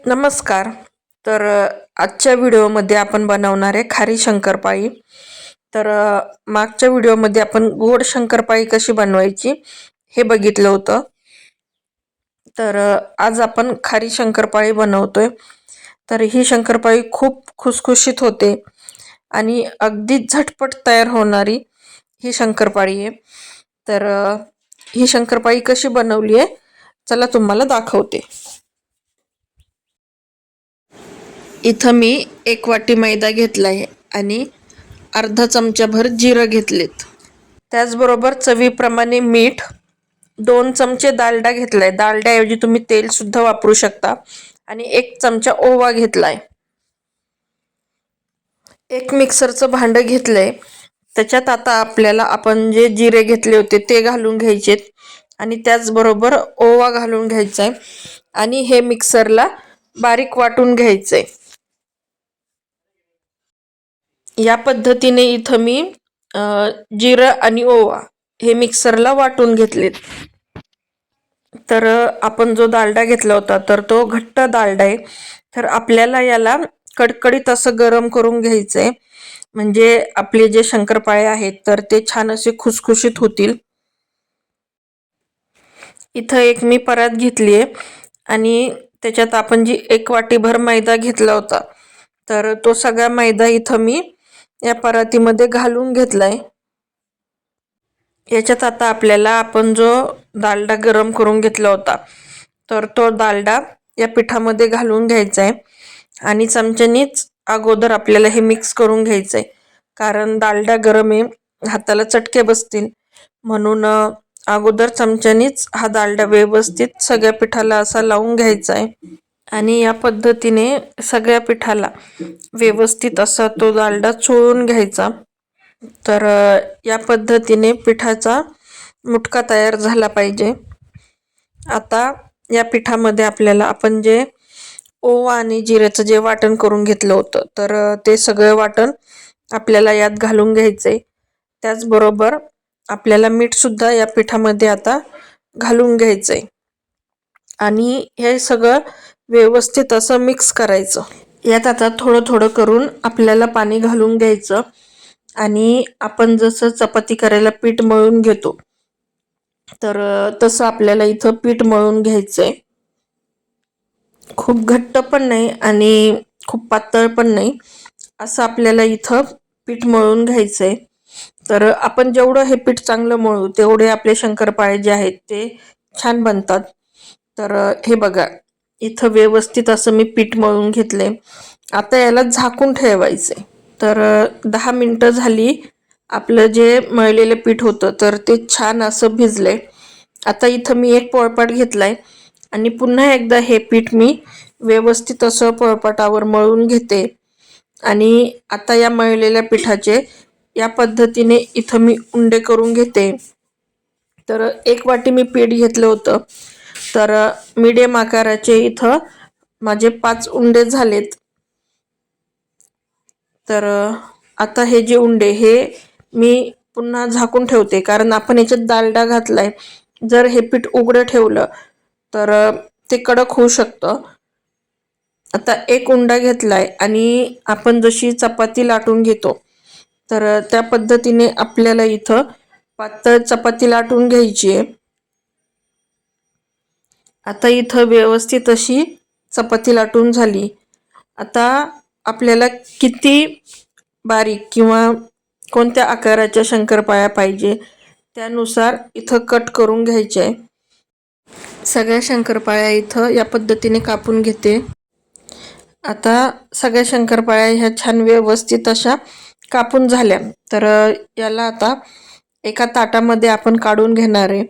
नमस्कार. आजच्या व्हिडिओमध्ये आपण बनवणार आहे खारी शंकरपाळी. मागच्या व्हिडिओमध्ये आपण गोड शंकरपाळी कशी बनवायची हे बघितलं होतं. आज आपण खारी शंकरपाळी बनवतोय. ही शंकरपाळी खूप खुसखुशीत होते आणि अगदी झटपट तयार होणारी ही शंकरपाळी आहे. ही शंकरपाळी कशी बनवली आहे चला तुम्हाला दाखवते. इथं मी 1 वाटी मैदा घेतलाय आणि अर्धा चमचाभर जिरं घेतलेत. त्याचबरोबर चवीप्रमाणे मीठ, 2 चमचे डालडा घेतलाय. डालड्याऐवजी तुम्ही तेल सुद्धा वापरू शकता. आणि 1 चमचा ओवा घेतलाय. एक मिक्सरचं भांडं घेतलंय. त्याच्यात आता आपल्याला आपण जे जिरे घेतले होते ते घालून घ्यायचेत आणि त्याचबरोबर ओवा घालून घ्यायचाय आणि हे मिक्सरला बारीक वाटून घ्यायचंय. या पद्धतीने इथं मी जिरं आणि ओवा हे मिक्सरला वाटून घेतलेत. आपण जो डालडा घेतला होता तो घट्ट डालडा आहे. आपल्याला याला कडकडीत असं गरम करून घ्यायचंय, म्हणजे आपले जे शंकरपाळे आहेत ते छान असे खुसखुशीत होतील. इथं एक मी परात घेतली आहे आणि त्याच्यात आपण जी 1 वाटीभर मैदा घेतला होता तो सगळा मैदा इथं मी या परातीमध्ये घालून घेतलाय. याच्यात आता आपल्याला आपण जो डालडा गरम करून घेतला होता तो डालडा या पिठामध्ये घालून घ्यायचा आहे आणि चमच्यानीच अगोदर आपल्याला हे मिक्स करून घ्यायचंय, कारण डालडा गरम आहे, हाताला चटके बसतील, म्हणून अगोदर चमच्यानीच हा डालडा व्यवस्थित सगळ्या पिठाला असा लावून घ्यायचा आहे. आणि या पद्धतीने सगळ्या पिठाला व्यवस्थित असा तो डालडा चोळून घ्यायचा. या पद्धतीने पिठाचा मुटका तयार झाला पाहिजे. आता या पिठामध्ये आपल्याला आपण जे ओवा आणि जिऱ्याचं जे वाटण करून घेतलं होतं ते सगळं वाटण आपल्याला यात घालून घ्यायचंय. त्याचबरोबर आपल्याला मीठ सुद्धा या पिठामध्ये आता घालून घ्यायचंय आणि हे सगळं व्यवस्थित असं मिक्स करायचं. यात आता थोडं थोडं करून आपल्याला पाणी घालून घ्यायचं आणि आपण जसं चपाती करायला पीठ मळून घेतो तसं आपल्याला इथं पीठ मळून घ्यायचंय. खूप घट्ट पण नाही आणि खूप पातळ पण नाही, असं आपल्याला इथं पीठ मळून घ्यायचंय. आपण जेवढं हे पीठ चांगलं मळू तेवढे आपले शंकरपाळे जे आहेत ते छान बनतात. हे बघा, इथं व्यवस्थित असं मी पीठ मळून घेतलंय. आता याला झाकून ठेवायचंय. 10 मिनिटं झाली. आपलं जे मळलेलं पीठ होतं ते छान असं भिजलंय. आता इथं मी एक पोळपाट घेतलाय आणि पुन्हा एकदा हे पीठ मी व्यवस्थित असं पोळपाटावर मळून घेते आणि आता या मळलेल्या पिठाचे या पद्धतीने इथं मी उंडे करून घेते. 1 वाटी मी पीठ घेतलं होतं मीडियम आकाराचे इथं माझे 5 उंडे झालेत. आता हे जे उंडे हे मी पुन्हा झाकून ठेवते, कारण आपण याच्यात डालडा घातलाय. जर हे पीठ उघडं ठेवलं ते कडक होऊ शकतं. आता 1 उंडा घेतलाय आणि आपण जशी चपाती लाटून घेतो त्या पद्धतीने आपल्याला इथं पातळ चपाती लाटून घ्यायची आहे. आता इथं व्यवस्थित अशी चपाती लाटून झाली. आता आपल्याला किती बारीक किंवा कोणत्या आकाराच्या शंकरपाळ्या पाहिजे त्यानुसार इथं कट करून घ्यायचे आहे. सगळ्या शंकरपाळ्या इथं या पद्धतीने कापून घेते. आता सगळ्या शंकरपाळ्या ह्या छान व्यवस्थित अशा कापून झाल्या. याला आता एका ताटामध्ये आपण काढून घेणार आहे.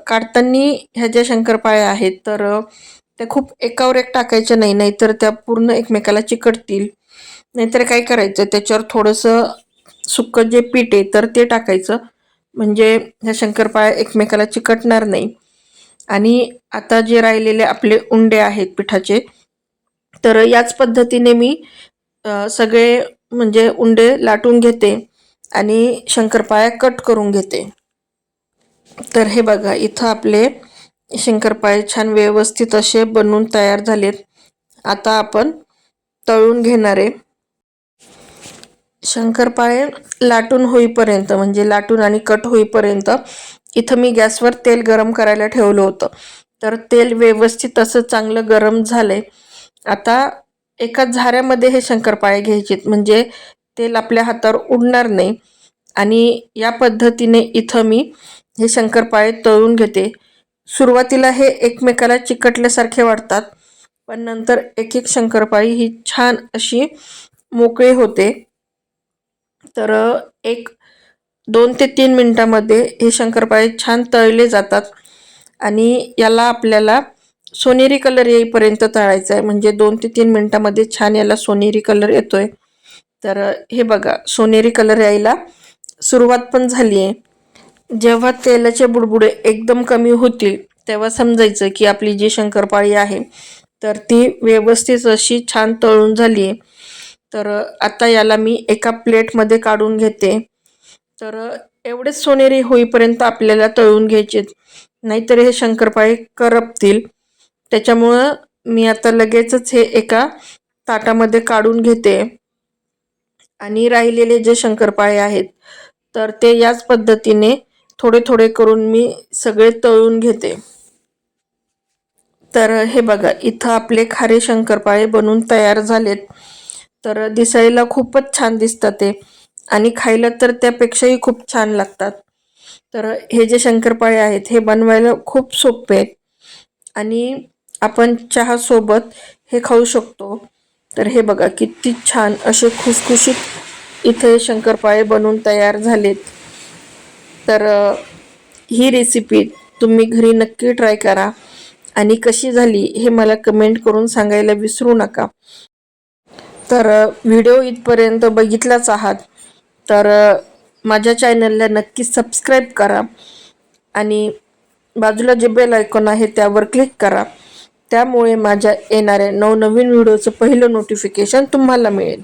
काढताना ह्या ज्या शंकरपाळ्या आहेत त्या खूप एकावर एक टाकायच्या नाही, नाहीतर त्या पूर्ण एकमेकाला चिकटतील. नाहीतर काय करायचं, त्याच्यावर थोडंसं सुक्कं जे पीठ आहे ते टाकायचं, म्हणजे ह्या शंकरपाळ्या एकमेकाला चिकटणार नाही. आणि आता जे राहिलेले आपले उंडे आहेत पिठाचे याच पद्धतीने मी सगळे म्हणजे उंडे लाटून घेते आणि शंकरपाळ्या कट करून घेते. हे बघा, इथं आपले शंकरपाळे छान व्यवस्थित असे बनवून तयार झालेत. आता आपण तळून घेणार आहे. शंकरपाळे लाटून होईपर्यंत म्हणजे लाटून आणि कट होईपर्यंत इथं मी गॅसवर तेल गरम करायला ठेवलं होतं. तर तेल व्यवस्थित असं चांगलं गरम झालंय. आता एका झाऱ्यामध्ये हे शंकरपाळे घ्यायचेत म्हणजे तेल आपल्या हातावर उडणार नाही. आणि या पद्धतीने इथं मी हे शंकरपाळे तळून घेते. सुरुवातीला हे एकमेकाला चिकटल्यासारखे वाटतात, पण नंतर एक एक शंकरपाळी ही छान अशी मोकळी होते. तर एक 2 ते 3 मिनिटांमध्ये हे शंकरपाळे छान तळले जातात. आणि याला आपल्याला सोनेरी कलर येईपर्यंत तळायचं आहे. म्हणजे 2 ते 3 मिनिटांमध्ये छान याला सोनेरी कलर येतोय. तर हे बघा सोनेरी कलर यायला सुरुवात पण झाली आहे. जेव्हा तेलाचे बुडबुडे एकदम कमी होतील तेव्हा समजायचं की आपली जी शंकरपाळी आहे तर ती व्यवस्थित अशी छान तळून झाली आहे. तर आता याला मी एका प्लेटमध्ये काढून घेते. तर एवढेच सोनेरी होईपर्यंत आपल्याला तळून घ्यायचे, नाहीतर हे शंकरपाळे करपतील. त्याच्यामुळं मी आता लगेचच हे एका ताटामध्ये काढून घेते. आणि राहिलेले जे शंकरपाळे आहेत तर ते याच पद्धतीने थोडे थोडे करून मी सगळे तळून घेते. तर हे बघा इथं आपले खारे शंकरपाळे बनून तयार झालेत. तर दिसायला खूपच छान दिसतात ते आणि खायला तर त्यापेक्षाही खूप छान लागतात. तर हे जे शंकरपाळे आहेत हे बनवायला खूप सोपे आहेत आणि आपण चहासोबत हे खाऊ शकतो. तर हे बघा किती छान असे खुसखुशीत इथे शंकरपाळे बनवून तयार झालेत. तर ही रेसिपी तुम्ही घरी नक्की ट्राय करा आणि कशी झाली हे मला कमेंट करून सांगायला विसरू नका. तर व्हिडिओ इथपर्यंत बघितलाच आहात तर माझ्या चॅनलला नक्की सबस्क्राईब करा आणि बाजूला जे बेल आयकॉन आहे त्यावर क्लिक करा. त्यामुळे माझ्या येणाऱ्या नवनवीन व्हिडिओचं पहिलं नोटिफिकेशन तुम्हाला मिळेल.